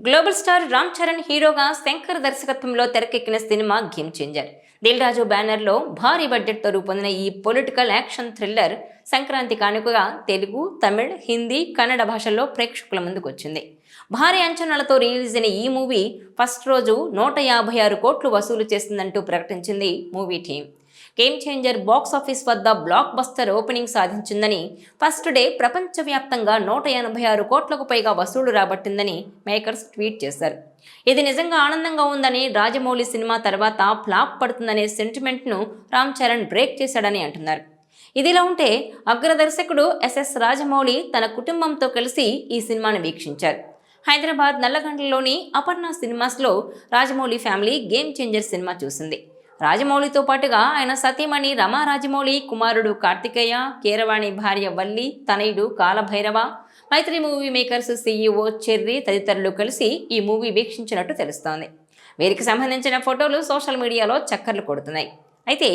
Global star Ram Charan హీరోగా శంకర్ దర్శకత్వంలో తెరకెక్కిన cinema game changer. Dil Raju బ్యానర్లో భారీ బడ్జెట్తో రూపొందిన ఈ పొలిటికల్ యాక్షన్ థ్రిల్లర్ సంక్రాంతి కానుకగా తెలుగు, తమిళ్, హిందీ, కన్నడ భాషల్లో ప్రేక్షకుల ముందుకు వచ్చింది. భారీ అంచనాలతో రిలీజ్ అయిన ఈ మూవీ ఫస్ట్ రోజు 156 కోట్లు వసూలు చేసిందంటూ ప్రకటించింది movie team. Game changer box office వద్ద బ్లాక్ బస్టర్ ఓపెనింగ్ సాధించిందని, ఫస్ట్ డే ప్రపంచవ్యాప్తంగా 186 కోట్లకు పైగా వసూలు రాబట్టిందని మేకర్స్ ట్వీట్ చేశారు. ఇది నిజంగా ఆనందంగా ఉందని, రాజమౌళి సినిమా తర్వాత ఫ్లాప్ పడుతుందనే సెంటిమెంట్ను రామ్ చరణ్ బ్రేక్ చేశాడని అంటున్నారు. ఇదిలా ఉంటే అగ్రదర్శకుడు ఎస్ఎస్ రాజమౌళి తన కుటుంబంతో కలిసి ఈ సినిమాను వీక్షించారు. హైదరాబాద్ నల్లగండ్లలోని అపర్ణ సినిమాస్లో Rajamouli family game changer cinema చూసింది. రాజమౌళితో పాటుగా ఆయన సతీమణి రమా రాజమౌళి, కుమారుడు కార్తికేయ, కీరవాణి భార్య వల్లి, తనయుడు కాలభైరవ, మైత్రి మూవీ మేకర్స్ సీఈఓ చెర్రీ తదితరులు కలిసి ఈ మూవీ వీక్షించినట్టు తెలుస్తోంది. వీరికి సంబంధించిన ఫోటోలు సోషల్ మీడియాలో చక్కర్లు కొడుతున్నాయి. అయితే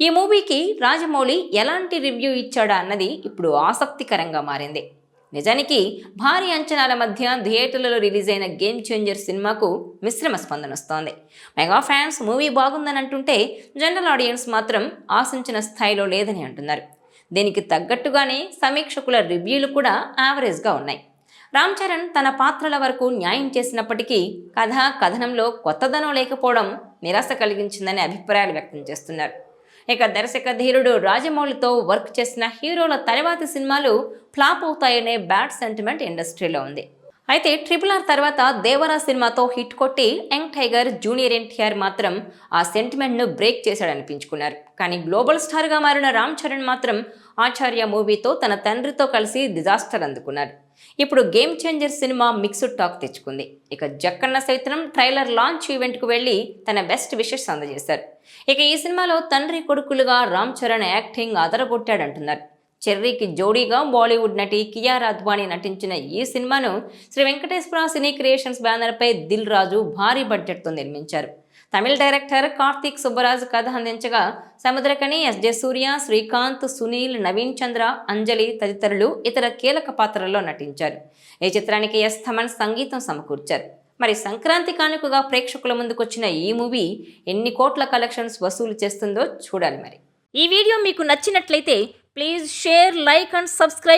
ఈ మూవీకి రాజమౌళి ఎలాంటి రివ్యూ ఇచ్చాడా అన్నది ఇప్పుడు ఆసక్తికరంగా మారింది. నిజానికి భారీ అంచనాల మధ్య థియేటర్లలో రిలీజ్ అయిన గేమ్ చేంజర్ సినిమాకు మిశ్రమ స్పందన వస్తోంది. మెగా ఫ్యాన్స్ మూవీ బాగుందని అంటుంటే, జనరల్ ఆడియన్స్ మాత్రం ఆశించిన స్థాయిలో లేదని అంటున్నారు. దీనికి తగ్గట్టుగానే సమీక్షకుల రివ్యూలు కూడా యావరేజ్గా ఉన్నాయి. రామ్ చరణ్ తన పాత్రల వరకు న్యాయం చేసినప్పటికీ కథనంలో కొత్తదనం లేకపోవడం నిరాశ కలిగించిందని అభిప్రాయాలు వ్యక్తం చేస్తున్నారు. ఇక దర్శక ధీరుడు రాజమౌళితో వర్క్ చేసిన హీరోల తర్వాతి సినిమాలు ఫ్లాప్ అవుతాయనే బ్యాడ్ సెంటిమెంట్ ఇండస్ట్రీలో ఉంది. అయితే RRR తర్వాత దేవరా సినిమాతో హిట్ కొట్టి యంగ్ టైగర్, జూనియర్ ఎన్టీఆర్ మాత్రం ఆ సెంటిమెంట్ను బ్రేక్ చేశాడనిపించుకున్నారు. కానీ గ్లోబల్ స్టార్గా మారిన రామ్ చరణ్ మాత్రం ఆచార్య మూవీతో తన తండ్రితో కలిసి డిజాస్టర్ అందుకున్నారు. ఇప్పుడు game changer cinema mixed talk తెచ్చుకుంది. ఇక జక్కన్న సైతం ట్రైలర్ లాంచ్ ఈవెంట్కు వెళ్ళి తన బెస్ట్ విషెస్ అందజేశారు. ఇక ఈ సినిమాలో తండ్రి కొడుకులుగా రామ్ చరణ్ యాక్టింగ్ అదరగొట్టాడంటున్నారు. చెర్రీకి జోడీగా బాలీవుడ్ నటి కియారా అద్వానీ నటించిన ఈ సినిమాను శ్రీ వెంకటేశ్వర సినీ క్రియేషన్స్ బ్యానర్పై దిల్ రాజు భారీ బడ్జెట్తో నిర్మించారు. తమిళ డైరెక్టర్ కార్తీక్ సుబ్బరాజ్ కథ అందించగా, సముద్రకని, ఎస్జే సూర్య, శ్రీకాంత్, సునీల్, నవీన్ చంద్ర, అంజలి తదితరులు ఇతర కీలక పాత్రల్లో నటించారు. ఈ చిత్రానికి ఎస్ థమన్ సంగీతం సమకూర్చారు. మరి సంక్రాంతి కానుకగా ప్రేక్షకుల ముందుకొచ్చిన ఈ మూవీ ఎన్ని కోట్ల కలెక్షన్స్ వసూలు చేస్తుందో చూడాలి. మరి ఈ వీడియో మీకు నచ్చినట్లయితే please share, like and subscribe.